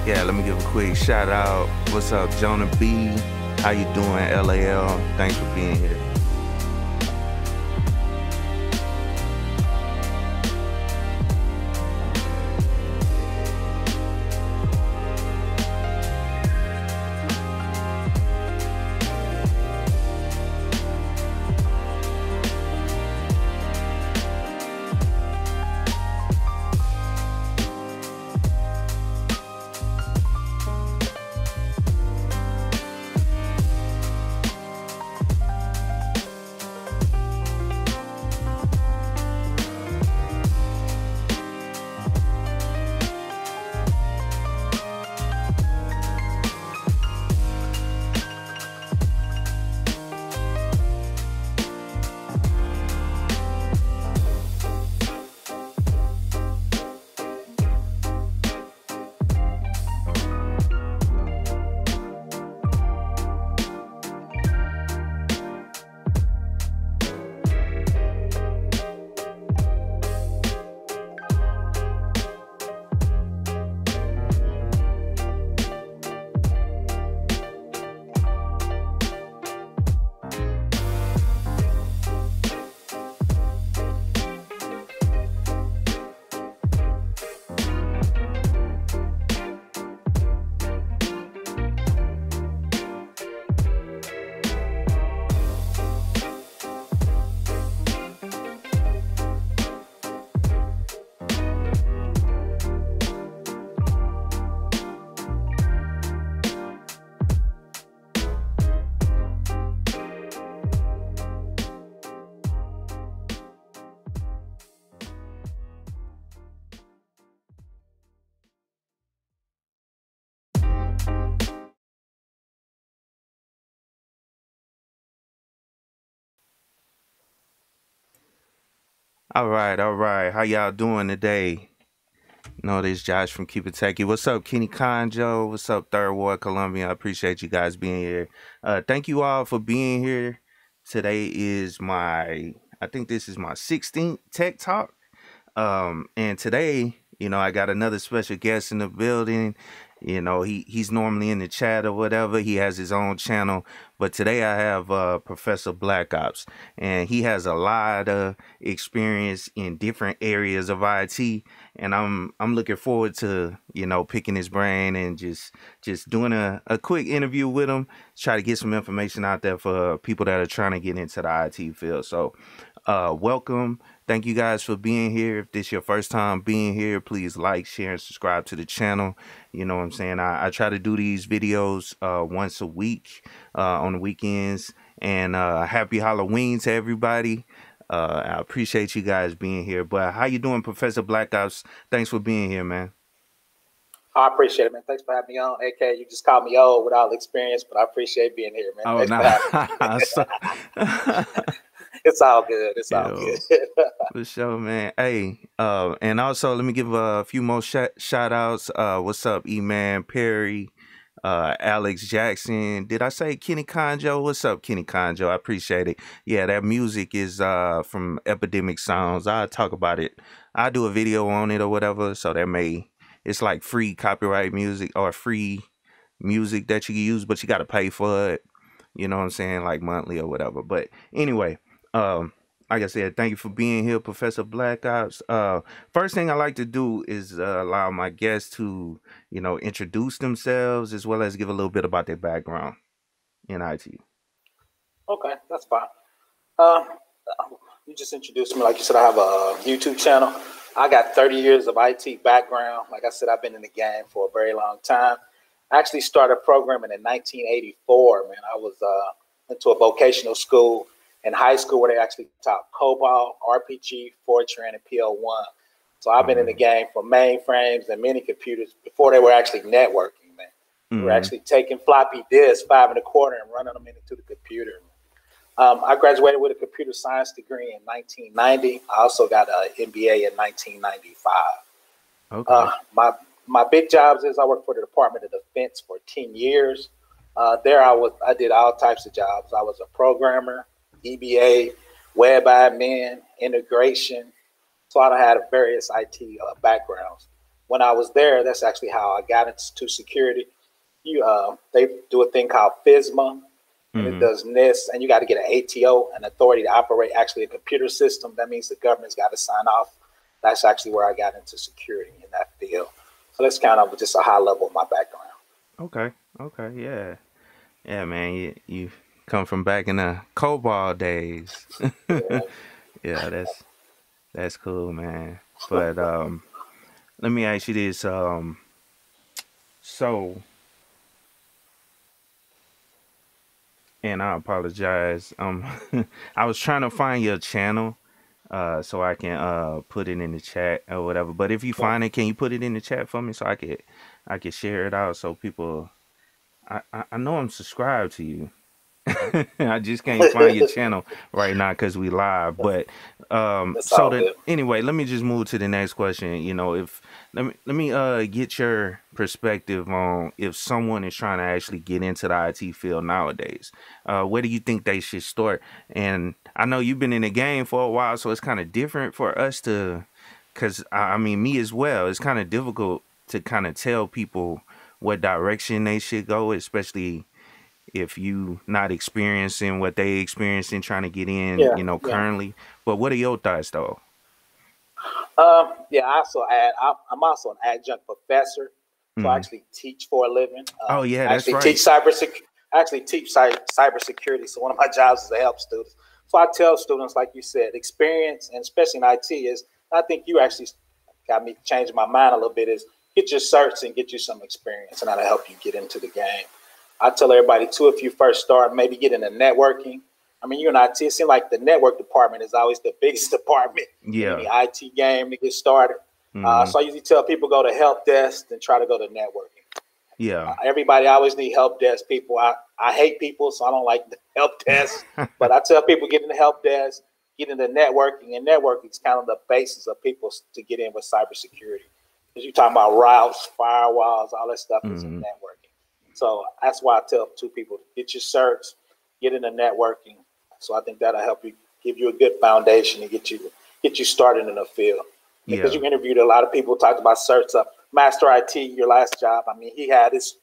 Yeah, let me give a quick shout out. What's up, Jonah B? How you doing, LAL? Thanks for being here. All right, all right. How y'all doing today? This Josh from KeepItTechie. What's up, Kenny Conjo? What's up, Third Ward, Columbia? I appreciate you guys being here. Thank you all for being here. Today is I think this is my 16th Tech Talk. And today, I got another special guest in the building. He's normally in the chat or whatever. He has his own channel. But today I have Professor Black Ops, and he has a lot of experience in different areas of IT. And I'm looking forward to, picking his brain and just doing a quick interview with him, try to get some information out there for people that are trying to get into the IT field. So welcome. Thank you guys for being here. If this is your first time being here, please like, share, and subscribe to the channel. You know what I'm saying? I try to do these videos once a week on the weekends. And happy Halloween to everybody. I appreciate you guys being here. But how you doing, Professor Black Ops? Thanks for being here, man. I appreciate it, man. Thanks for having me on. AK, you just called me old with all the experience, but I appreciate being here, man. Oh, Thanks for It's all good. It's all good. For sure, man. Hey, and also let me give a few more shout outs. What's up, E-Man, Perry, Alex Jackson. Did I say Kenny Conjo? What's up, Kenny Conjo? I appreciate it. Yeah, that music is from Epidemic Sounds. I'll talk about it. I'll do a video on it or whatever. So it's like free copyright music or free music that you can use, but you got to pay for it. You know what I'm saying? Like monthly or whatever. But anyway, like I said, thank you for being here, Professor Black Ops. First thing I like to do is allow my guests to, introduce themselves as well as give a little bit about their background in IT. Okay, that's fine. You just introduced me. Like you said, I have a YouTube channel. I got 30 years of IT background. Like I said, I've been in the game for a very long time. I actually started programming in 1984, man. I was into a vocational school in high school where they actually taught COBOL, RPG, Fortran, and PL1. So I've been in the game for mainframes and mini computers before they were actually networking, man. We were actually taking floppy disks, 5 1/4, and running them into the computer. I graduated with a computer science degree in 1990. I also got an MBA in 1995. Okay. My big jobs is I worked for the Department of Defense for 10 years. There I did all types of jobs. I was a programmer, EBA, web admin, integration. So I had various IT backgrounds. when I was there, that's actually how I got into security. They do a thing called FISMA, and it does NIST, and you got to get an ATO, an authority to operate actually a computer system. That means the government's got to sign off. That's actually where I got into security in that field. So that's kind of just a high level of my background. Okay. Okay. Yeah. Yeah, man. You come from back in the COBOL days. Yeah, that's cool, man. But let me ask you this. So, and I apologize. I was trying to find your channel, so I can put it in the chat or whatever. But if you find it, can you put it in the chat for me so I could share it out so people. I know I'm subscribed to you. I just can't find your channel right now because we live. But That's all good. anyway, let me just move to the next question. You know, if let me get your perspective on if someone is trying to actually get into the IT field nowadays. Where do you think they should start? And I know you've been in the game for a while, so it's kind of different for us to, because I mean me as well. It's kind of difficult to kind of tell people what direction they should go, especially if you not experiencing what they experiencing trying to get in, Yeah, you know, yeah. currently. But what are your thoughts though? Yeah, I'm also an adjunct professor, so I Hmm. actually teach for a living. Oh yeah, I that's actually teach right. cybersecurity. I actually teach cybersecurity. So one of my jobs is to help students. So I tell students, like you said, experience, and especially in IT, is I think you actually got me changing my mind a little bit. Is get your certs and get you some experience, and that'll help you get into the game. I tell everybody too, if you first start, maybe get into networking. I mean, you're in IT. It seems like the network department is always the biggest department in any Yeah. IT game to get started. Hmm. So I usually tell people go to help desk and try to go to networking. Yeah. Everybody always need help desk people. I hate people, so I don't like the help desk. But I tell people get in the help desk, get into networking, and networking is kind of the basis of people to get in with cybersecurity. Because you're talking about routes, firewalls, all that stuff is in Hmm. networking. So that's why I tell two people get your certs, get into networking. So I think that'll help you, give you a good foundation and get you started in the field. Because Yeah. you interviewed a lot of people, talked about certs. Master IT, your last job. I mean, he had his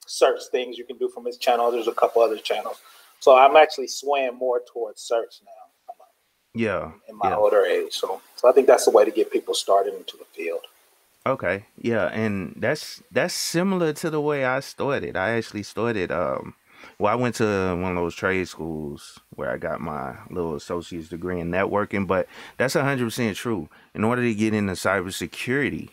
search things you can do from his channel. There's a couple other channels. So I'm actually swaying more towards search now Yeah. in my Yeah. older age. So I think that's the way to get people started into the field. Okay. Yeah, and that's similar to the way I started. I actually started well, I went to one of those trade schools where I got my little associate's degree in networking, but that's 100% true. In order to get into cybersecurity,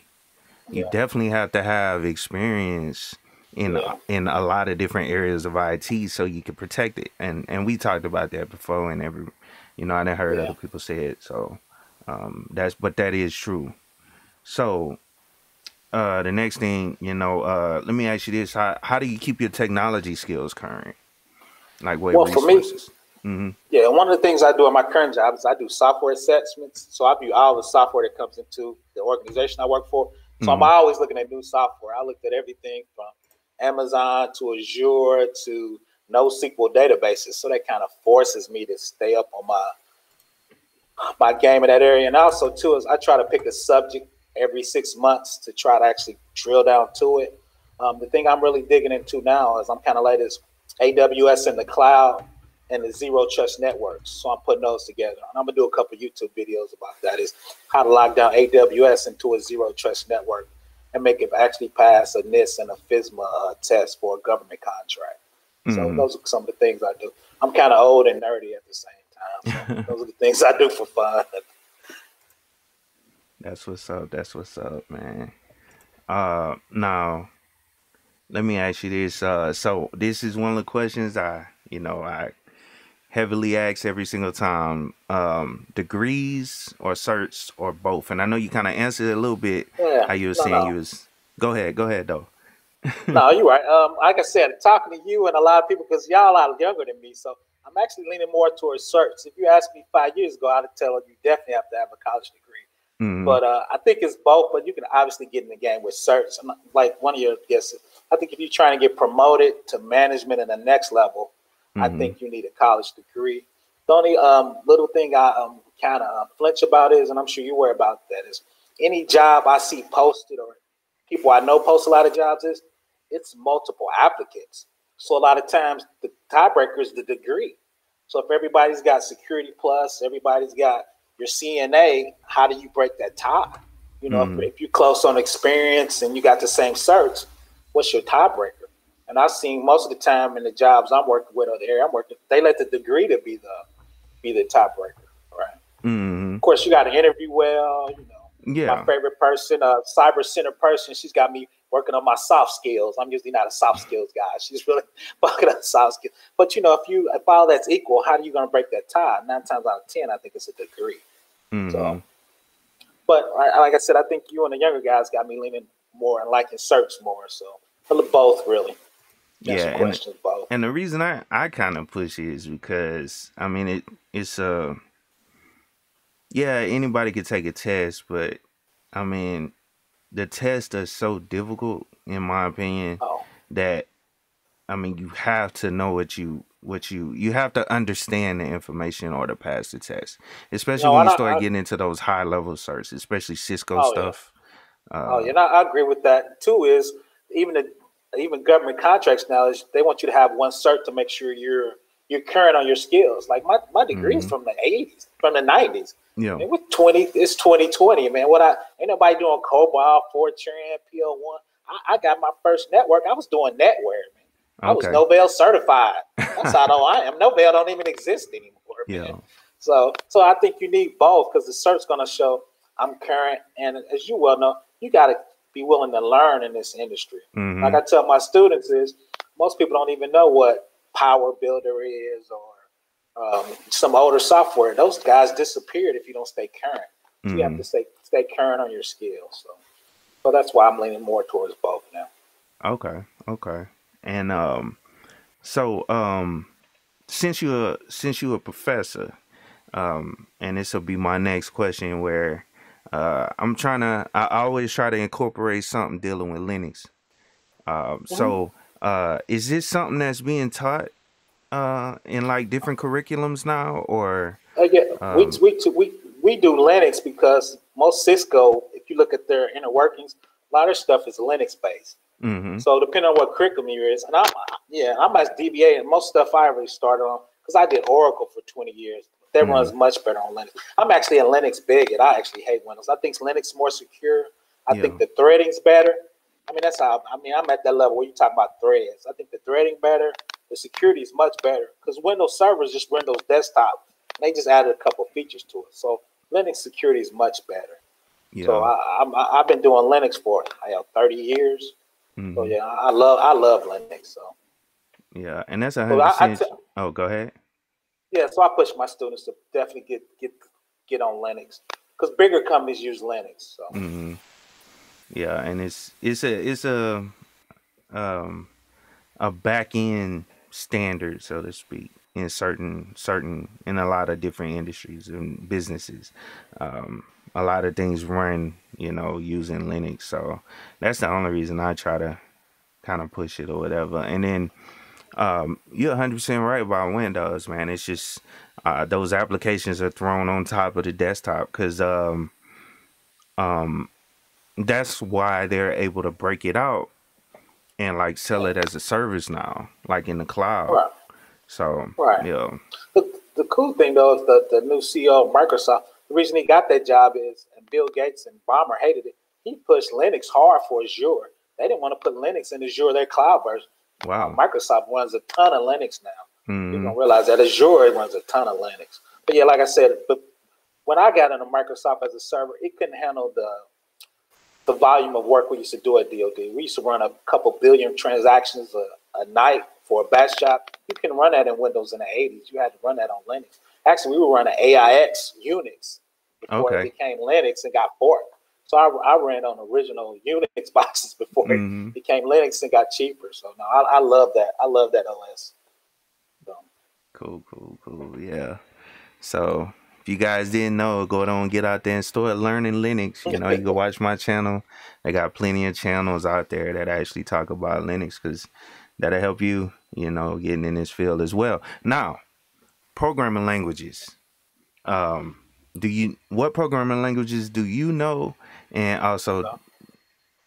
you Yeah, definitely have to have experience yeah, in a lot of different areas of IT so you can protect it. And we talked about that before and I done heard yeah. other people say it. So but that is true. So the next thing, let me ask you this. How do you keep your technology skills current? Like what Well, for me, resources? Mm-hmm. yeah, one of the things I do in my current job is I do software assessments. So I view all the software that comes into the organization I work for. So I'm Mm-hmm. always looking at new software. I looked at everything from Amazon to Azure to NoSQL databases. So that kind of forces me to stay up on my game in that area. And also too is I try to pick a subject every 6 months to try to actually drill down to it. The thing I'm really digging into now is I'm kind of like this AWS in the cloud and the zero trust networks. So I'm putting those together. And I'm gonna do a couple of YouTube videos about that. Is how to lock down AWS into a zero trust network and make it actually pass a NIST and a FISMA test for a government contract. So Mm-hmm. those are some of the things I do. I'm kind of old and nerdy at the same time. So those are the things I do for fun. That's what's up. That's what's up, man. Now let me ask you this. So this is one of the questions I heavily ask every single time. Degrees or certs or both? And I know you kind of answered it a little bit. Yeah, How you were no, saying no. you was. Go ahead though. No, you're right. Like I said, talking to you and a lot of people, because y'all a lot younger than me, so I'm actually leaning more towards certs. If you asked me 5 years ago, I'd tell you definitely have to have a college degree. Hmm. But I think it's both. But you can obviously get in the game with certs. And like one of your guesses, I think if you're trying to get promoted to management in the next level, I Hmm. think you need a college degree. The only little thing I kind of flinch about is, and I'm sure you worry about that, is any job I see posted or people I know post a lot of jobs it's multiple applicants. So a lot of times the tiebreaker is the degree. So if everybody's got Security Plus, everybody's got your CNA, how do you break that tie? You know, if you're close on experience and you got the same certs, what's your tiebreaker? And I've seen most of the time in the jobs I'm working with or the area I'm working, they let the degree to be the tiebreaker, right? Of course, you got to interview well. You know, my favorite person, a cyber center person, she's got me working on my soft skills. I'm usually not a soft skills guy. She's really working on soft skills. But you know, if all that's equal, how are you going to break that tie? 9 times out of 10, I think it's a degree. So, but like I said, I think you and the younger guys got me leaning more and liking certs more. So, both really. Yeah, and the reason I kind of push it is because I mean it's yeah, anybody could take a test, but I mean the tests are so difficult in my opinion that I mean you have to know what you have to understand the information in order to pass the test, especially when you start getting into those high level certs, especially Cisco stuff. Yeah, I agree with that too. Is even government contracts now is they want you to have one cert to make sure you're current on your skills. Like my degree is from the 80s, from the 90s. Yeah, and with 2020, man. Ain't nobody doing COBOL, Fortran, PL1. I got my first network. I was doing netware, man. I was Novell certified. That's how I am. Novell don't even exist anymore, man. Yeah. So I think you need both because the cert's gonna show I'm current, and as you well know, you got to be willing to learn in this industry. Like I tell my students is most people don't even know what Power Builder is or some older software. Those guys disappeared if you don't stay current. So you have to stay current on your skills. So that's why I'm leaning more towards both now. Okay. And since you're a professor, and this will be my next question where I always try to incorporate something dealing with Linux. So is this something that's being taught in like different curriculums now, or? Yeah, we do Linux because most Cisco, if you look at their inner workings, a lot of stuff is Linux based. So depending on what curriculum you're in, and I'm at DBA, and most stuff I really started on because I did Oracle for 20 years. That runs much better on Linux. I'm actually a Linux bigot. I actually hate Windows. I think Linux is more secure. I think the threading's better. I mean, I'm at that level where you talk about threads. I think the threading better. The security is much better because Windows servers just Windows desktop. They just added a couple features to it. So Linux security is much better. Yeah. So I've been doing Linux for 30 years. So yeah, I love Linux. So yeah, and that's 100%. Oh, go ahead. Yeah, so I push my students to definitely get on Linux because bigger companies use Linux. So yeah, and it's a back end standard, so to speak, in in a lot of different industries and businesses. A lot of things run, using Linux, so that's the only reason I try to kind of push it or whatever. And then you're 100% right about Windows, man. It's just those applications are thrown on top of the desktop because that's why they're able to break it out and like sell it as a service now, like in the cloud. Right. So yeah. The cool thing though is the new CEO of Microsoft. The reason he got that job is, and Bill Gates and Ballmer hated it. He pushed Linux hard for Azure. They didn't want to put Linux in Azure, their cloud version. Wow. Microsoft runs a ton of Linux now. You don't realize that Azure runs a ton of Linux. But yeah, like I said, but when I got into Microsoft as a server, it couldn't handle the volume of work we used to do at DoD. We used to run a couple billion transactions a night for a batch job. You can run that in Windows in the 80s. You had to run that on Linux. Actually, we were running AIX Unix before it became Linux and got forked. So I ran on original Unix boxes before it became Linux and got cheaper. So no, I love that. I love that OS. So. Cool. Yeah. So if you guys didn't know, go on, get out there and start learning Linux. You can watch my channel. I got plenty of channels out there that actually talk about Linux because that'll help you, getting in this field as well. Now, programming languages. what programming languages do you know, and also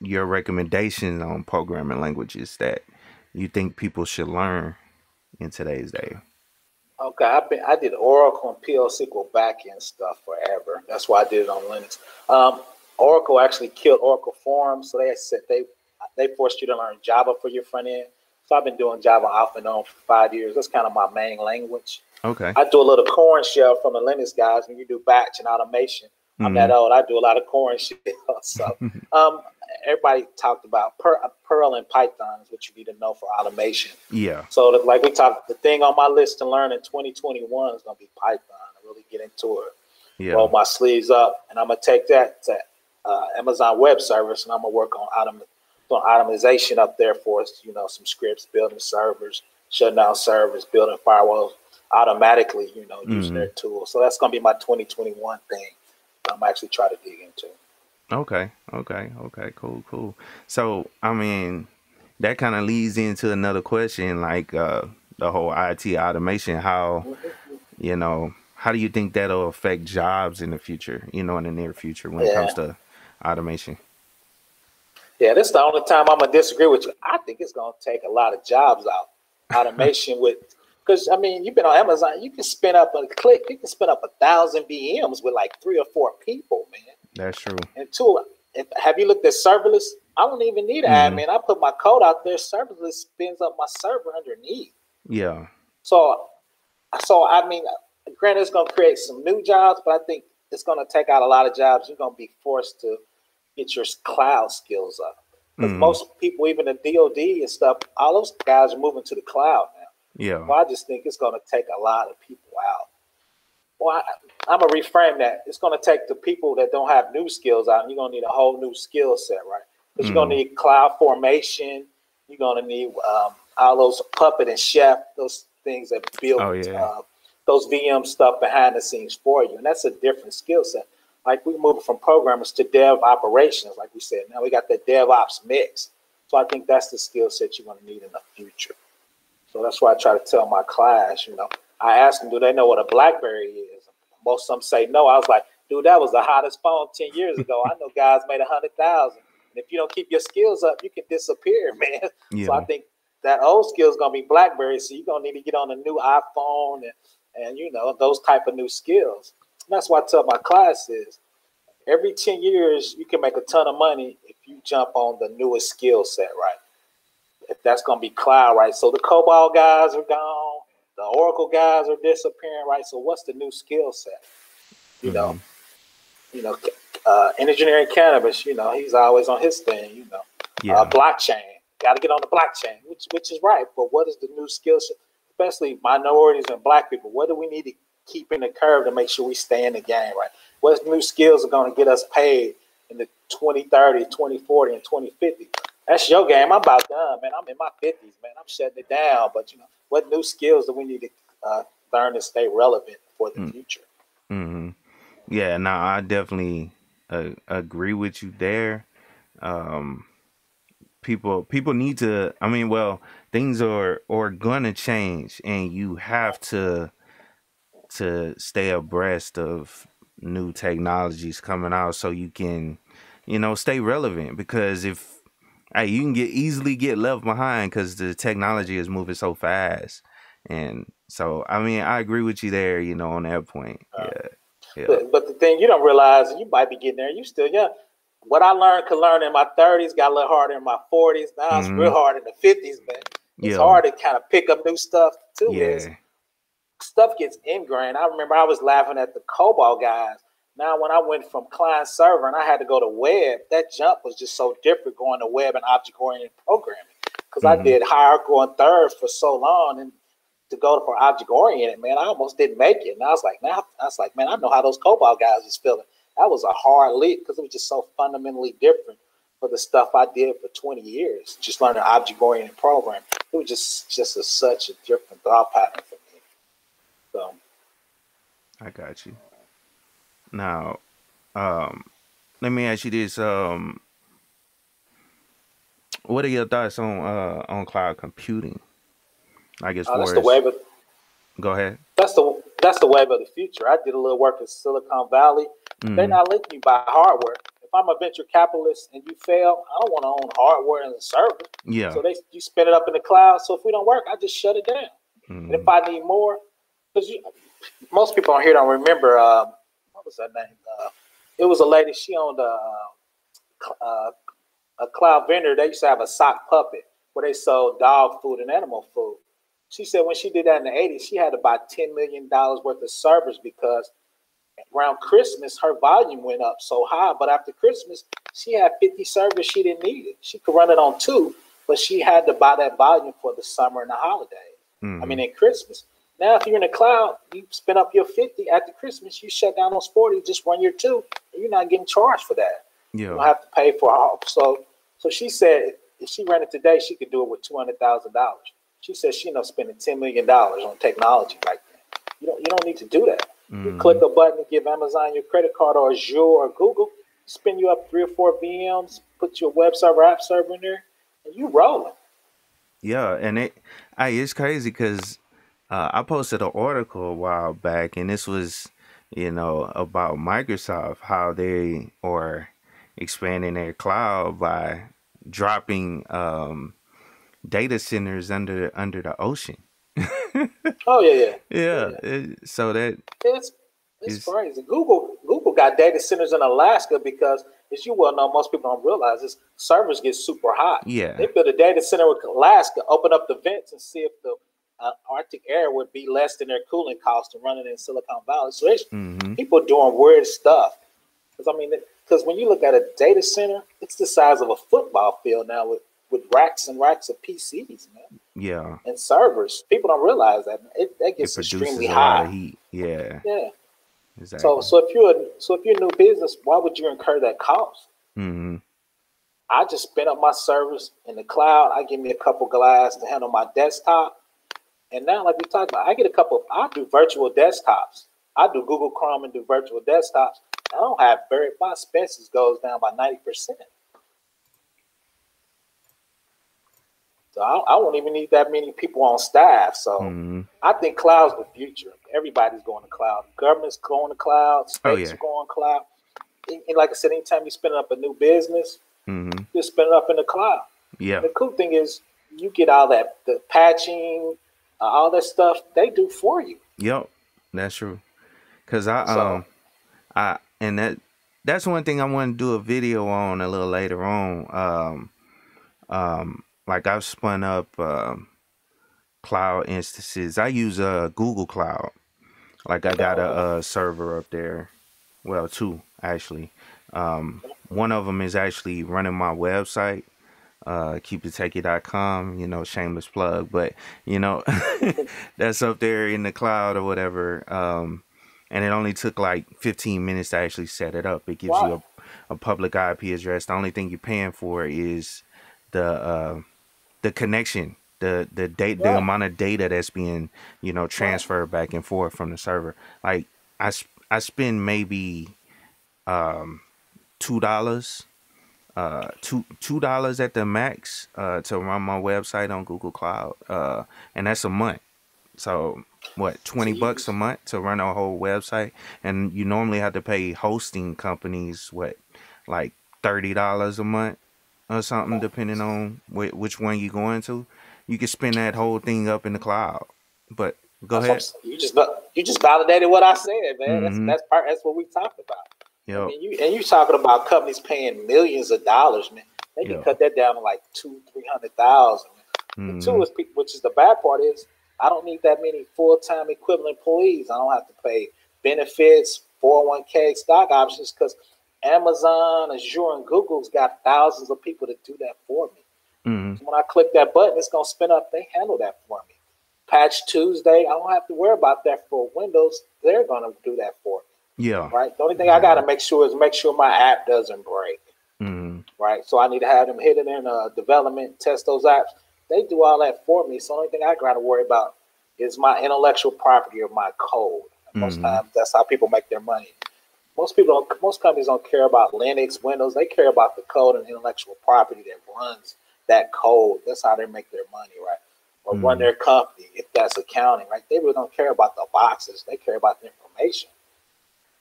your recommendations on programming languages that you think people should learn in today's day? Okay, I did Oracle and PL SQL backend stuff forever. That's why I did it on Linux. Oracle actually killed Oracle Forms, so they said they forced you to learn Java for your front end. So I've been doing Java off and on for 5 years. That's kind of my main language. Okay. I do a little corn shell from the Linux guys. When you do batch and automation, I'm that old. I do a lot of corn shell. So everybody talked about Perl and Python is what you need to know for automation. Yeah. So like we talked, the thing on my list to learn in 2021 is going to be Python. I really get into it, roll my sleeves up, and I'm going to take that to Amazon Web Service, and I'm going to work on automation up there for us, some scripts, building servers, shutting down servers, building firewalls automatically, using their tools. So that's going to be my 2021 thing I'm actually trying to dig into. Okay. Cool. So, I mean, that kind of leads into another question, like the whole IT automation. How do you think that'll affect jobs in the future, in the near future when it comes to automation? Yeah, this is the only time I'm going to disagree with you. I think it's going to take a lot of jobs out. Automation because, you've been on Amazon. You can spin up a click. You can spin up 1,000 VMs with like 3 or 4 people, man. That's true. And two, have you looked at serverless? I don't even need an admin. I put my code out there. Serverless spins up my server underneath. Yeah. So granted, it's going to create some new jobs, but I think it's going to take out a lot of jobs. You're going to be forced to get your cloud skills up. Because most people, even the DoD and stuff, all those guys are moving to the cloud now. Yeah. Well, I just think it's going to take a lot of people out. Well, I'm going to reframe that. It's going to take the people that don't have new skills out, and you're going to need a whole new skill set, right? Because you're going to need cloud formation. You're going to need all those Puppet and Chef, those things that build those VM stuff behind the scenes for you. And that's a different skill set. Like we move from programmers to dev operations, like we said. Now we got the DevOps mix. So I think that's the skill set you're going to need in the future. So that's why I try to tell my class, I asked them, do they know what a BlackBerry is? Most of them say no. I was like, dude, that was the hottest phone 10 years ago. I know guys made 100,000. And if you don't keep your skills up, you can disappear, man. Yeah. So I think that old skill is going to be BlackBerry. So you're going to need to get on a new iPhone and those type of new skills. And that's why I tell my classes, every 10 years, you can make a ton of money if you jump on the newest skill set, right? If that's going to be cloud, right? So the COBOL guys are gone. The Oracle guys are disappearing, right? So what's the new skill set? Engineering cannabis, he's always on his thing, blockchain. Got to get on the blockchain, which is right. But what is the new skill set? Especially minorities and black people. What do we need to keep in the curve to make sure we stay in the game, right? What new skills are going to get us paid in the 2030, 2040, and 2050? That's your game. I'm about done, man. I'm in my 50s, man. I'm shutting it down. But, what new skills do we need to learn to stay relevant for the future? Yeah, no, I definitely agree with you there. People need to, things are going to change, and you have to stay abreast of new technologies coming out so you can, stay relevant. Because if you can easily get left behind because the technology is moving so fast. And so, I agree with you there, on that point. Yeah. But the thing you don't realize, and you might be getting there, you still young. What I could learn in my 30s got a little harder in my 40s. Now it's real hard in the 50s, man. It's hard to kind of pick up new stuff, too. Yeah. Stuff gets ingrained. I remember I was laughing at the COBOL guys. Now, when I went from client server and I had to go to web, that jump was just so different going to web and object-oriented programming. Because I did hierarchical and third for so long, and to go for object-oriented, man, I almost didn't make it. And I was like, man, I know how those COBOL guys was feeling. That was a hard leap because it was just so fundamentally different for the stuff I did for 20 years, just learning object-oriented programming. It was just such a different thought pattern for me. So, I got you. Now, let me ask you this: what are your thoughts on cloud computing? I guess that's the wave. Go ahead. That's the that's the wave of the future. I did a little work in Silicon Valley. They're not letting you buy hardware. If I'm a venture capitalist and you fail, I don't want to own hardware and the server. Yeah. So you spin it up in the cloud. So if we don't work, I just shut it down. And if I need more, because most people on here don't remember, what was her name? It was a lady. She owned a cloud vendor. They used to have a sock puppet where they sold dog food and animal food. She said when she did that in the 80s, she had to buy $10 million worth of servers because around Christmas, her volume went up so high. But after Christmas, she had 50 servers. She didn't need it. She could run it on 2, but she had to buy that volume for the summer and the holidays. I mean, in Christmas. Now, if you're in the cloud, you spin up your 50. After Christmas, you shut down those 40, just run your 2, and you're not getting charged for that. You don't have to pay for all. So she said if she ran it today, she could do it with $200,000. She said she ended up spending $10 million on technology like that. You don't need to do that. You click a button and give Amazon your credit card or Azure or Google, spin you up 3 or 4 VMs, put your web server, app server in there, and you rolling. Yeah, and it's crazy because I posted an article a while back, and this was, about Microsoft, how they are expanding their cloud by dropping data centers under the ocean. Oh yeah. So that it's crazy. Google got data centers in Alaska because, as you well know, most people don't realize this. Servers get super hot. Yeah, they built a data center with Alaska, open up the vents and see if the Arctic air would be less than their cooling cost and running in Silicon Valley. So there's people doing weird stuff. Because when you look at a data center, it's the size of a football field now with racks and racks of PCs, man. Yeah. And servers. People don't realize that. That gets extremely high. Lot of heat. Yeah. Yeah. Exactly. So if you're a new business, why would you incur that cost? I just spin up my servers in the cloud. I give me a couple glass to handle my desktop. And now, like we talked about, I do virtual desktops. I do Google Chrome and do virtual desktops. I don't have my expenses goes down by 90%. So I won't even need that many people on staff. So I think cloud's the future. Everybody's going to cloud. Government's going to cloud. States are going to cloud. And like I said, anytime you spin up a new business, just spin it up in the cloud. Yeah. The cool thing is you get all that, the patching, all that stuff they do for you. Yep, that's true. Cause that's one thing I want to do a video on a little later on. Like I've spun up cloud instances. I use Google Cloud. Like I got a server up there. Well, 2 actually. One of them is actually running my website. KeepItTechie.com, shameless plug, but that's up there in the cloud or whatever. And it only took like 15 minutes to actually set it up. It gives you a public IP address. The only thing you're paying for is the connection, the data, the amount of data that's being transferred back and forth from the server. Like I spend maybe $2. $2 at the max to run my website on Google Cloud, and that's a month. So what, $20 a month to run a whole website, and you normally have to pay hosting companies like $30 a month or something, depending on which one you're going to. You can spin that whole thing up in the cloud. But go ahead. You just validated what I said, man. That's what we talked about. Yep. You talking about companies paying millions of dollars, man. They can cut that down to like 200,000-300,000. The 2 is, which is the bad part, is I don't need that many full-time equivalent employees. I don't have to pay benefits, 401k, stock options, because Amazon, Azure, and Google's got thousands of people to do that for me. So when I click that button, it's gonna spin up. They handle that for me. Patch Tuesday, I don't have to worry about that for Windows. They're gonna do that for me. Yeah. Right. The only thing I got to make sure my app doesn't break. Right. So I need to have them hit it in development, test those apps. They do all that for me. So the only thing I got to worry about is my intellectual property or my code. Most times that's how people make their money. Most companies don't care about Linux, Windows. They care about the code and intellectual property that runs that code. That's how they make their money, right? or run their company, if that's accounting, right? They really don't care about the boxes. They care about the information.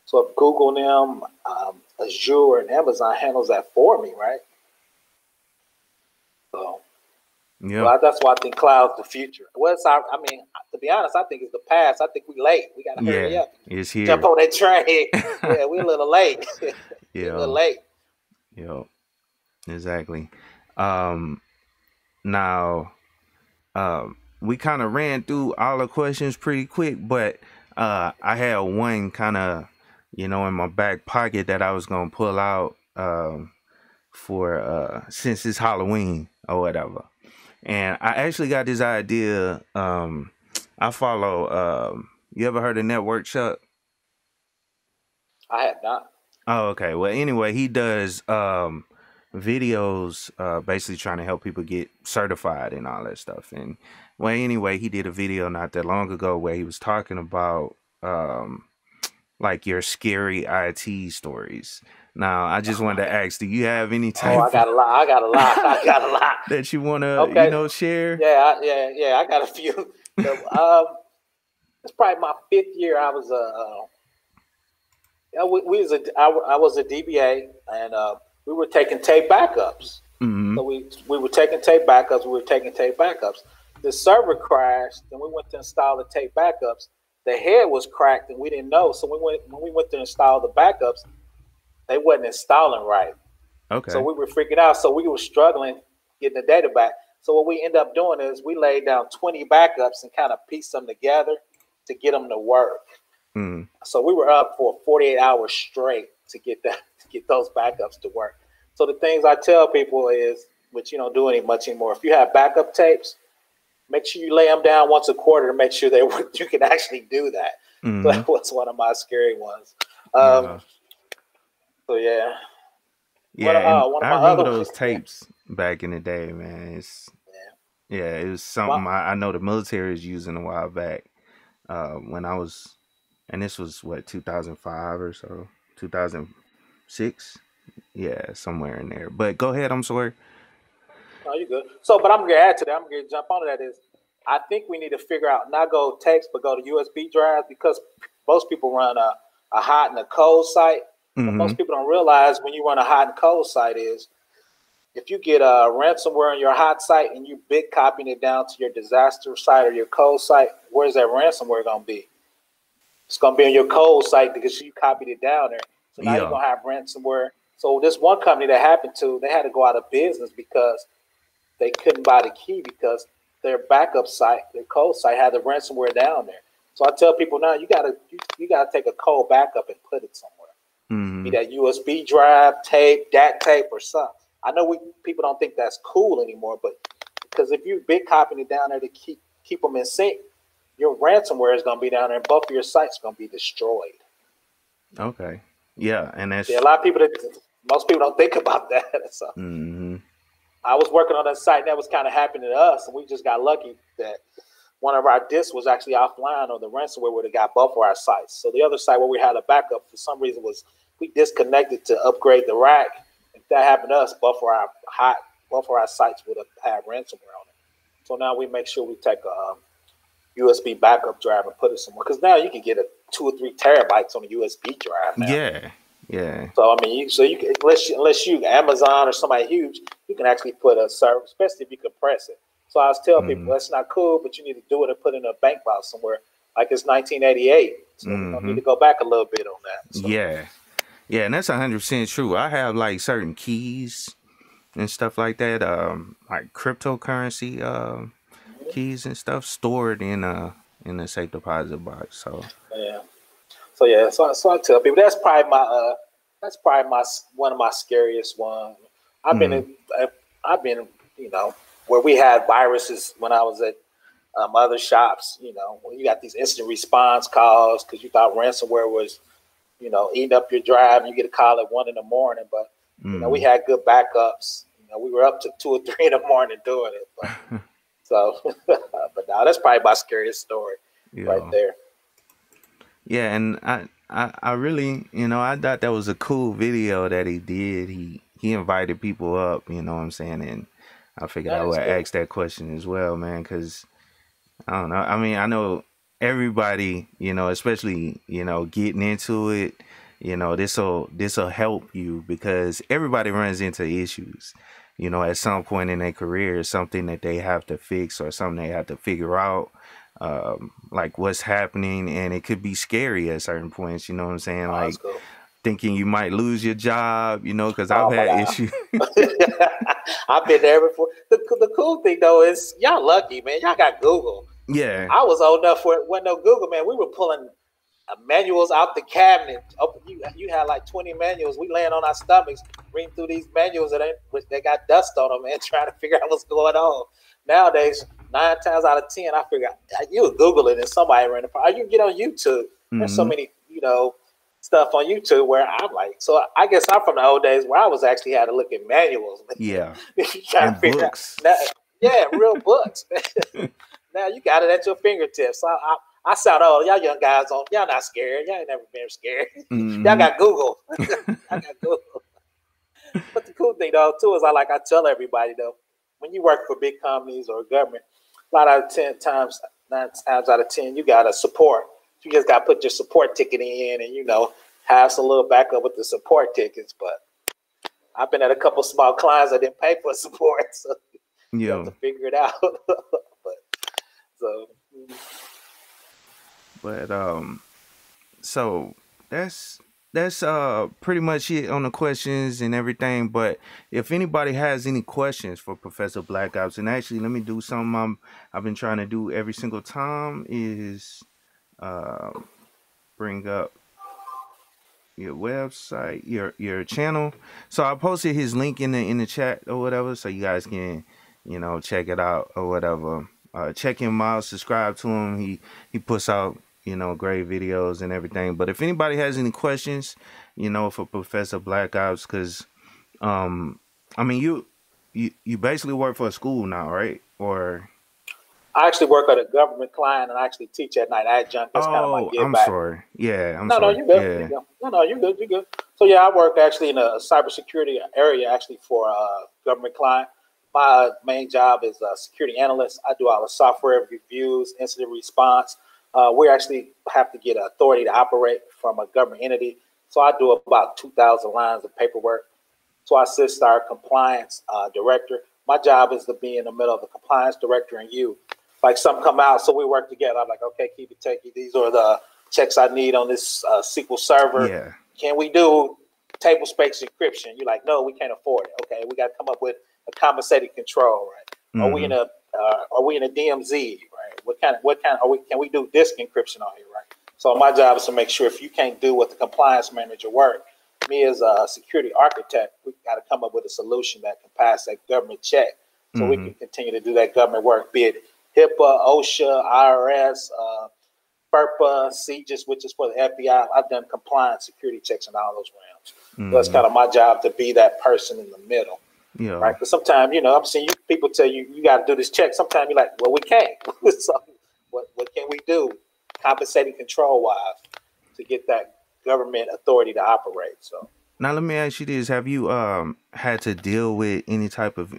So if Google and them, Azure and Amazon handles that for me, right? So Yeah. well, that's why I think cloud's the future. Well, I mean, to be honest, I think it's the past. I think we late. We got to hurry up. It's here. Jump on that train. Yeah, we're a little late. We're a little late. Yeah, exactly. Now, we kind of ran through all the questions pretty quick, but I had one kind of, in my back pocket that I was gonna pull out for since it's Halloween or whatever. And I actually got this idea. I follow. You ever heard of Network Chuck? I have not. Oh, okay. Well, anyway, he does videos basically trying to help people get certified and all that stuff. And well, anyway, he did a video not that long ago where he was talking about like your scary IT stories. Now, I just wanted to ask, do you have any type? I got a lot. I got a lot that you want to, share? Yeah. I got a few. It's probably my 5th year. I was I was a DBA, and we were taking tape backups. So we were taking tape backups. The server crashed, and we went to install the tape backups. The head was cracked, and we didn't know. So when we went to install the backups, they wasn't installing right. Okay. So we were freaking out. So we were struggling getting the data back. So what we ended up doing is we laid down 20 backups and kind of pieced them together to get them to work. So we were up for 48 hours straight to get those backups to work. So the things I tell people is, which you don't do any much anymore, if you have backup tapes, make sure you lay them down once a quarter to make sure you can actually do that. So that was one of my scary ones. So yeah. I remember those tapes back in the day, man. It was something I know the military is using a while back. When I was, and this was 2005 or so, 2006. Yeah, somewhere in there. But go ahead, I'm sorry. No, you're good. So, but I'm going to add to that. I'm going to jump onto that is, I think we need to figure out, not go tapes, but go to USB drives, because most people run a hot and a cold site. Most people don't realize when you run a hot and cold site is, if you get a ransomware on your hot site and you big copying it down to your disaster site or your cold site, where's that ransomware going to be? It's going to be on your cold site because you copied it down there. So now you're going to have ransomware. So this one company that happened to, they had to go out of business because they couldn't buy the key because their backup site, their cold site, had the ransomware down there. So I tell people now, you gotta take a cold backup and put it somewhere. Be that USB drive, tape, DAC tape, or something. I know people don't think that's cool anymore, but because if you big copying it down there to keep them in sync, your ransomware is going to be down there, and both of your sites are going to be destroyed. Okay. Yeah, and that's a lot of people most people don't think about that. So I was working on that site, and that was kind of happening to us, and we just got lucky that one of our disks was actually offline, or the ransomware would have got both of our sites. So the other site where we had a backup, for some reason, we disconnected to upgrade the rack. If that happened to us, both of our sites would have had ransomware on it. So now we make sure we take a USB backup drive and put it somewhere, because now you can get 2 or 3 terabytes on a USB drive now. Yeah. So I mean, you can, unless you Amazon or somebody huge, you can actually put a server, especially if you compress it. So I was telling people that's not cool, but you need to do it and put it in a bank file somewhere, like it's 1988. So we don't need to go back a little bit on that. So. Yeah, and that's 100% true. I have like certain keys and stuff like that, like cryptocurrency keys and stuff stored in a safe deposit box. So I tell people that's probably my one of my scariest ones. I've been where we had viruses when I was at other shops. When you got these instant response calls because you thought ransomware was eating up your drive, and you get a call at 1 a.m. But we had good backups. We were up to 2 or 3 in the morning doing it. But, but now that's probably my scariest story right there. Yeah, and I really, I thought that was a cool video that he did. He invited people up, you know what I'm saying? And I figured I would ask that question as well, man, because I don't know. I mean, I know everybody, especially, getting into it, this'll help you because everybody runs into issues, at some point in their career, something that they have to fix or something they have to figure out, like what's happening, and it could be scary at certain points, you know what I'm saying? Oh, that's Like cool. thinking you might lose your job, because I've Oh my had God. issues. I've been there before. The cool thing though is y'all lucky, man. Y'all got Google. Yeah. I was old enough for it when no Google, man. We were pulling manuals out the cabinet. You had like 20 manuals. We laying on our stomachs, reading through these manuals that they got dust on them, and trying to figure out what's going on. Nowadays, 9 times out of 10, I figure out you would Google it and somebody ran it. You can get on YouTube. There's so Hmm. many, stuff on YouTube where I'm like, so I guess I'm from the old days where I was actually had to look at manuals, man. Yeah. Trying to And figure out books. now, yeah, real books, man. Now you got it at your fingertips. I sound old. Y'all young guys on. Y'all not scared. Y'all ain't never been scared. Y'all Hmm. got Google. I got Google. But the cool thing though too is I tell everybody though, when you work for big companies or government, a lot out of 10 times, 9 times out of 10, you got to support. You just got to put your support ticket in, and have some little backup with the support tickets. But I've been at a couple small clients that didn't pay for support, so you have Yeah. to figure it out. But so But so that's pretty much it on the questions and everything. But if anybody has any questions for Professor Black Ops, and actually let me do something I've been trying to do every single time is bring up your website, your channel. So I posted his link in the chat or whatever, so you guys can check it out or whatever. Check him out, subscribe to him. He puts out great videos and everything. But if anybody has any questions, for Professor Black Ops, because um, I mean you basically work for a school now, right? Or I actually work at a government client and I actually teach at night adjunct. That's kind of my oh, give I'm back. sorry. Yeah, I'm No, sorry. you good. You Yeah. good. No, you good. You good. So yeah, I work actually in a cybersecurity area actually for a government client. My main job is a security analyst. I do all the software reviews, incident response. We actually have to get authority to operate from a government entity. So I do about 2,000 lines of paperwork. So I assist our compliance director. My job is to be in the middle of the compliance director and you. Like some come out, so we work together. I'm like, okay, KeepItTechie, these are the checks I need on this SQL server. Yeah. Can we do table space encryption? You're like, no, we can't afford it. Okay, we got to come up with a compensated control, right? Mm-hmm. Are we in a DMZ, right? What kind are we? Can we do disk encryption on here, right? So my job is to make sure if you can't do what the compliance manager work, me as a security architect, we got to come up with a solution that can pass that government check, so we Mm-hmm. can continue to do that government work, be it HIPAA, OSHA, IRS, FERPA, CGIS, which is for the FBI. I've done compliance security checks in all those realms. So it's Mm-hmm. kind of my job to be that person in the middle, right? Yeah. Because sometimes, I'm seeing people tell you, you got to do this check. Sometimes you're like, well, we can't. So what can we do, compensating control wise, to get that government authority to operate? So Now let me ask you this: have you had to deal with any type of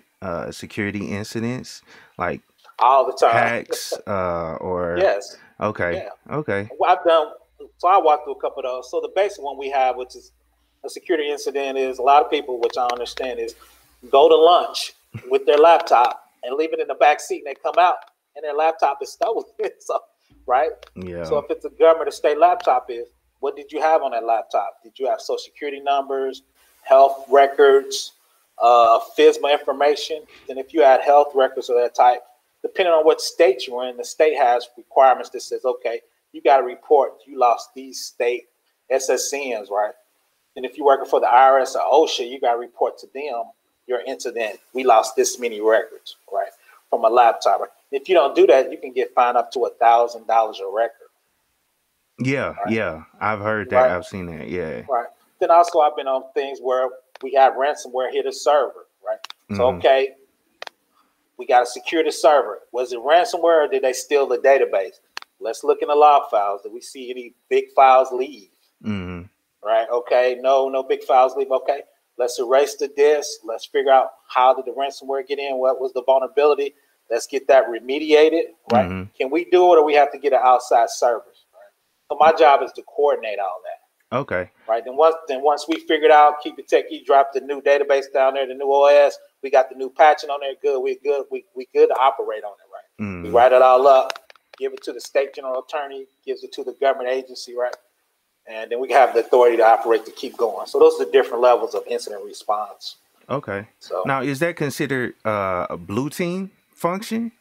security incidents like all the time, hacks or yes, okay, yeah. okay, Well, I've done. So I walked through a couple of those. So the basic one we have, which is a security incident, is a lot of people, which I understand, is go to lunch with their laptop and leave it in the back seat, and they come out and their laptop is stolen. So, right. So yeah, if it's a government or state laptop, is what did you have on that laptop? Did you have social security numbers, health records, FISMA information? And if you had health records of that type, depending on what state you're in, the state has requirements that says, okay, you got to report you lost these state SSNs, right? And if you're working for the IRS or OSHA, you got to report to them your incident. We lost this many records, right, from a laptop. If you don't do that, you can get fined up to $1,000 a record, yeah, right? yeah. I've heard that. Right, I've seen that. Yeah. right. Then also, I've been on things where we have ransomware hit a server, right? So, Mm-hmm. okay, we got to secure the server. Was it ransomware or did they steal the database? Let's look in the log files. Did we see any big files leave? Mm-hmm. Right? Okay, no big files leave. Okay, let's erase the disk. Let's figure out how did the ransomware get in? What was the vulnerability Let's get that remediated, right? Mm-hmm. Can we do it, or we have to get an outside service? Right? So my job is to coordinate all that. Okay. Right. Then once we figured out, KeepItTechie dropped the new database down there, the new OS. We got the new patching on there. Good. We good. We good to operate on it. Right. Mm-hmm. We write it all up, give it to the state general attorney, gives it to the government agency, right? And then we have the authority to operate to keep going. So those are the different levels of incident response. Okay. So Now, is that considered a blue team function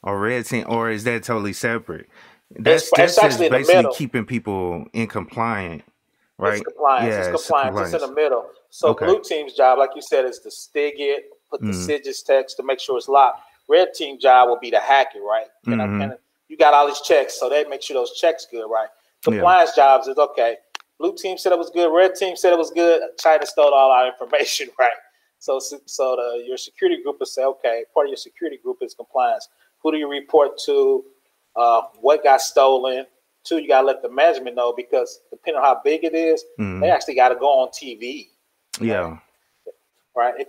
or red team, or is that totally separate? it's That's actually just in the basically middle. keeping people in compliant, It's right? compliance. It's Yeah, it's compliance. It's in the compliance. middle. So Okay. blue team's job, like you said, is to stig it, put the Mm-hmm. sigils text to make sure it's locked. Red team job will be to hack it, right? Mm-hmm. You got all these checks, so they make sure those checks good, right? Yeah. Compliance jobs is okay. Blue team said it was good. Red team said it was good. China stole all our information, right? So your security group will say, okay, part of your security group is compliance. Who do you report to? What got stolen? Two, you gotta let the management know, because depending on how big it is, Mm-hmm. they actually got to go on TV. Yeah. Right. If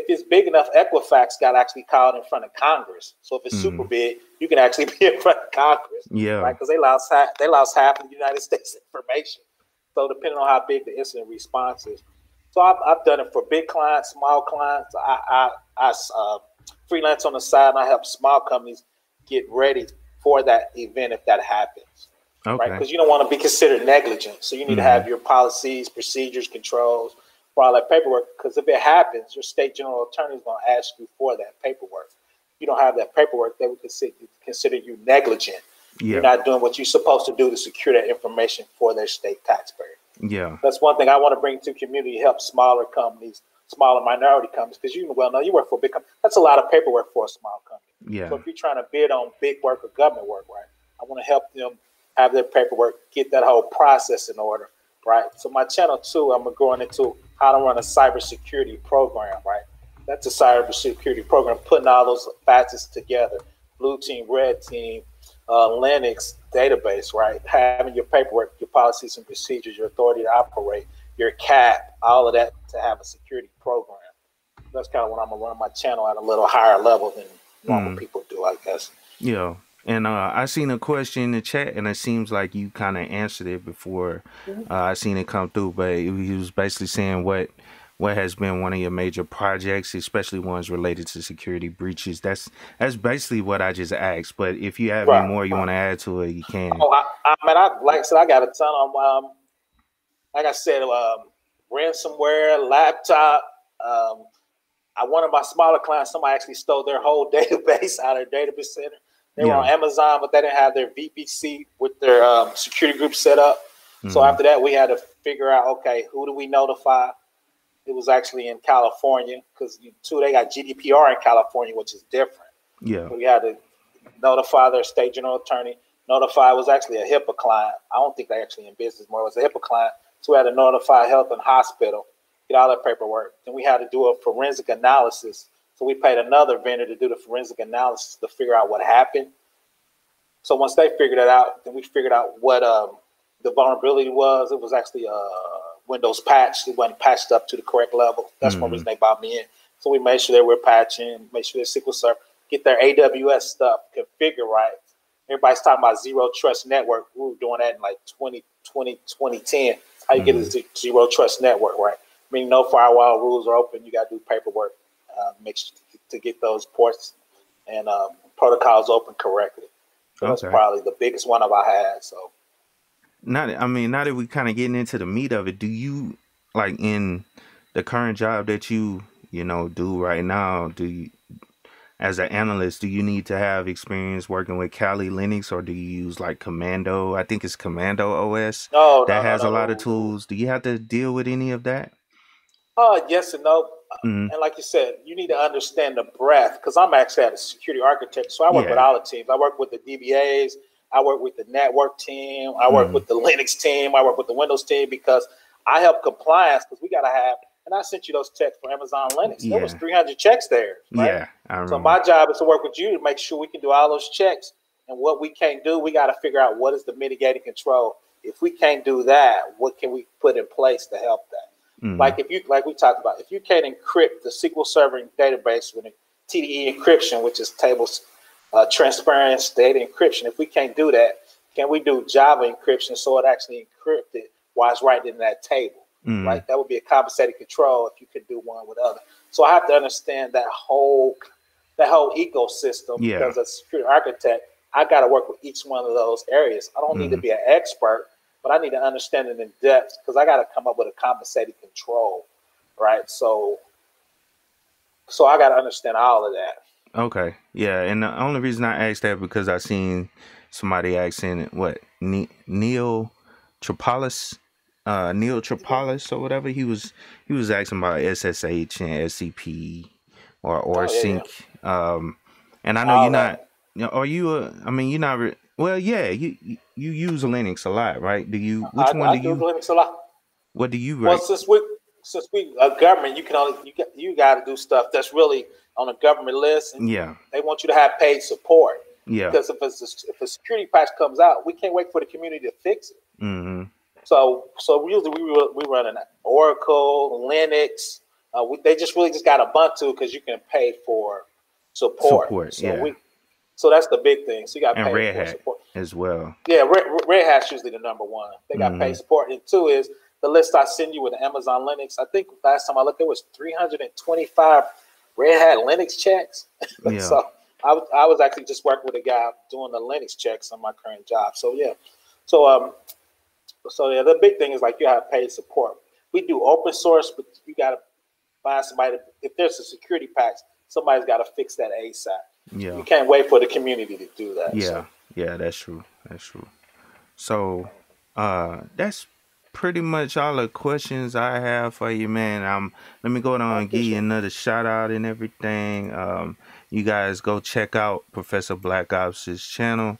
it's big enough, Equifax got actually called in front of Congress. So if it's super big, you can actually be in front of Congress. Yeah. Right. Because they lost half of the United States information. So depending on how big the incident response is. So I've done it for big clients, small clients. I freelance on the side, and I help small companies get ready for that event if that happens. Okay. Right? Because you don't want to be considered negligent. So you need to have your policies, procedures, controls for all that paperwork. Because if it happens, your state general attorney is going to ask you for that paperwork. If you don't have that paperwork, they would consider you negligent. Yeah. You're not doing what you're supposed to do to secure that information for their state taxpayer. Yeah. That's one thing I want to bring to community, help smaller companies, smaller minority companies, because you well know you work for a big company. That's a lot of paperwork for a small company. Yeah. So if you're trying to bid on big work or government work, right, I want to help them have their paperwork, get that whole process in order, right? So my channel too, I'm going into how to run a cybersecurity program, right? That's a cybersecurity program, putting all those facets together: blue team, red team, Linux database, right? Having your paperwork, your policies and procedures, your authority to operate, your cap, all of that to have a security program. That's kind of what I'm gonna run my channel at a little higher level than normal people do, I guess. Yeah. And I seen a question in the chat, and it seems like you kind of answered it before. I seen it come through, but he was basically saying what has been one of your major projects, especially ones related to security breaches. That's basically what I just asked. But if you have any more you want to add to it, you can. Oh, like I said, I got a ton of like I said, ransomware, laptop. One of my smaller clients, somebody actually stole their whole database out of their database center. They were on Amazon, but they didn't have their VPC with their security group set up. So after that, we had to figure out, okay, who do we notify? It was actually in California, because they got GDPR in California, which is different. Yeah. So we had to notify their state general attorney. Notify was actually a HIPAA client. I don't think they actually in business more. It was a HIPAA client. So we had to notify health and hospital, get all that paperwork. Then we had to do a forensic analysis. So we paid another vendor to do the forensic analysis to figure out what happened. So once they figured it out, then we figured out what the vulnerability was. It was actually a Windows patch. It wasn't patched up to the correct level. That's one reason they bought me in. So we made sure they were patching, make sure their SQL Server, get their AWS stuff configured right. Everybody's talking about zero trust network. We were doing that in like 2020, 2010. How you get a zero trust network, right? I mean, no firewall rules are open. You got to do paperwork, make sure to get those ports and protocols open correctly. So that's probably the biggest one I had. So now that we kind of getting into the meat of it, do you, like, in the current job that you do right now, do you, as an analyst, do you need to have experience working with Kali Linux, or do you use like Commando? I think it's Commando OS that has a lot of tools. Do you have to deal with any of that? Yes and no. And like you said, you need to understand the breadth, because I'm actually at a security architect. So I work with all the teams. I work with the DBAs. I work with the network team. I work with the Linux team. I work with the Windows team, because I help compliance, because we got to have, and I sent you those checks for Amazon Linux. There was 300 checks there. Right? Yeah, I remember. So my job is to work with you to make sure we can do all those checks. And what we can't do, we got to figure out what is the mitigating control. If we can't do that, what can we put in place to help that? Like we talked about, if you can't encrypt the SQL Server database when it TDE encryption, which is tables transparent data encryption. If we can't do that, can we do Java encryption so it actually encrypted while it's writing in that table? Right? That would be a compensated control if you could do one with other. So I have to understand that whole ecosystem because as a security architect, I got to work with each one of those areas. I don't need to be an expert, but I need to understand it in depth because I got to come up with a compensated control, right? So I got to understand all of that. Okay, yeah, and the only reason I asked that because I seen somebody asking what Neil Tropolis, or whatever he was asking about SSH and SCP or sync. And I know All you're not. that. Are you? I mean, you're not. Well, yeah, you use Linux a lot, right? Do you? Which one I do do you? Linux a lot. What do you Well, write? since we government, you got to do stuff that's really on a government list, and Yeah, they want you to have paid support. yeah. Because if a security patch comes out, we can't wait for the community to fix it. Mm-hmm. So usually we run an Oracle, Linux. They just really just got Ubuntu because you can pay for support. So that's the big thing. So you got to And pay Red for Hat support as well. Yeah, Red Hat's usually the number one. They got paid support. And two is the list I send you with Amazon Linux. I think last time I looked, there was 325 Red Hat Linux checks. Yeah. So I was actually just working with a guy doing the Linux checks on my current job. So yeah, so yeah, the big thing is like you have paid support. We do open source, but you got to find somebody. If there's a security patch, somebody's got to fix that ASAP. Yeah. You can't wait for the community to do that. Yeah. So. Yeah, that's true. That's true. So, that's pretty much all the questions I have for you, man. Let me go down and give you another shout out and everything. You guys go check out Professor Black Ops' channel.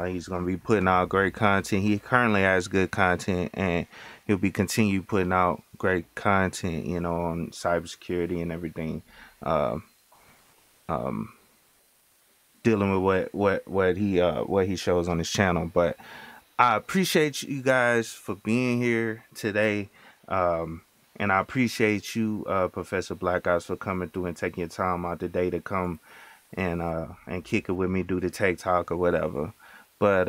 He's gonna be putting out great content. He currently has good content, and he'll be continue putting out great content, on cybersecurity and everything. Dealing with what he shows on his channel. But I appreciate you guys for being here today. And I appreciate you, Professor Black Ops, for coming through and taking your time out today to come and kick it with me, do the tech talk or whatever. But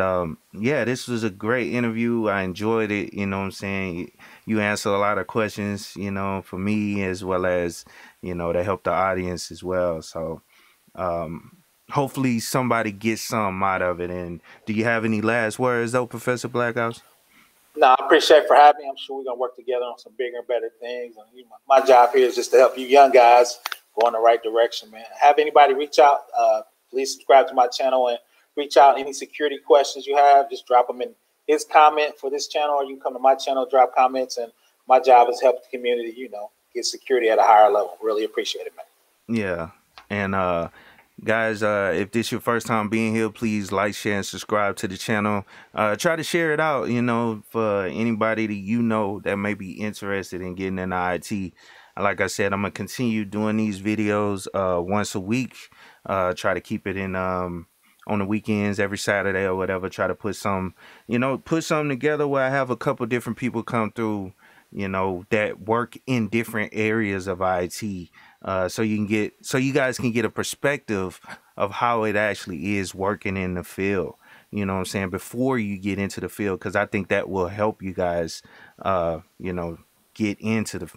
yeah, this was a great interview. I enjoyed it. You know what I'm saying? You answered a lot of questions, for me as well as, to help the audience as well. So hopefully somebody gets something out of it. And do you have any last words though, Professor Black Ops? No, I appreciate for having me. I'm sure we're gonna work together on some bigger and better things. And my job here is just to help you young guys go in the right direction, man. Have anybody reach out, please subscribe to my channel and reach out. Any security questions you have, just drop them in his comment for this channel, or you can come to my channel, drop comments, and my job is help the community, get security at a higher level. Really appreciate it, man. Yeah. And guys, if this is your first time being here, please like, share, and subscribe to the channel. Try to share it out, for anybody that that may be interested in getting into IT. Like I said, I'm going to continue doing these videos once a week. Try to keep it in on the weekends, every Saturday or whatever. Try to put some, put something together where I have a couple different people come through, that work in different areas of IT. So you guys can get a perspective of how it actually is working in the field. You know what I'm saying? Before you get into the field, because I think that will help you guys, get into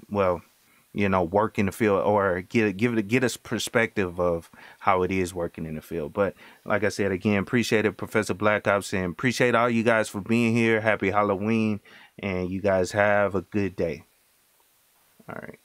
work in the field, or get us perspective of how it is working in the field. But like I said, again, appreciate it, Professor Black Ops, and appreciate all you guys for being here. Happy Halloween, and you guys have a good day. All right.